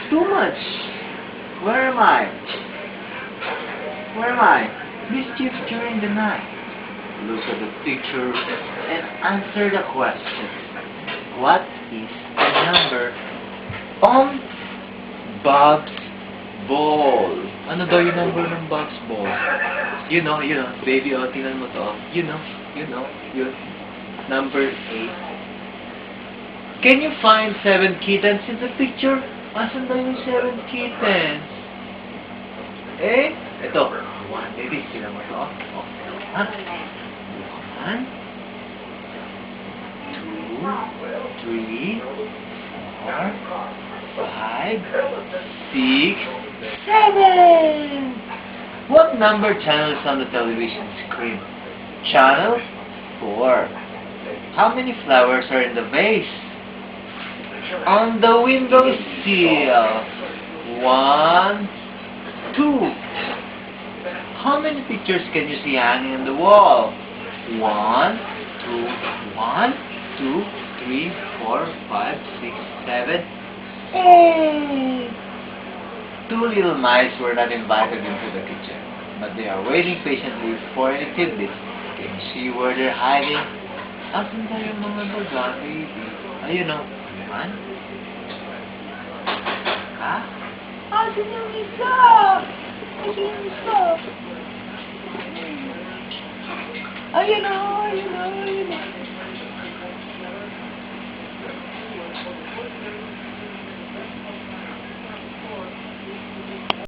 too much. Where am I? Where am I? Mischief during the night. Look at the picture and answer the question. What is the number on Bob's ball? Ano daw yung number ng Bob's ball? You know, baby, oh, tingnan mo to. You know, yun. Number 8. Can you find 7 kittens in the picture? Asan daw yung 7 kittens? Eh, ito. 1, baby, tingnan mo to. Oh, 1, 2, 3, 4, 5, 6, 7. What number channel is on the television screen? Channel 4. How many flowers are in the vase? On the windowsill. 1, 2. How many pictures can you see hanging on the wall? 1, 2, 3, 4, 5, 6, 7, 8. 2 little mice were not invited into the kitchen, but they are waiting patiently for any tidbits. Can you see where they're hiding? Asan na yung mga daga, baby? Ayun o. 1. Ha? Asan yung isa? Asan yung isa? Ayun o, ayun o, ayun o.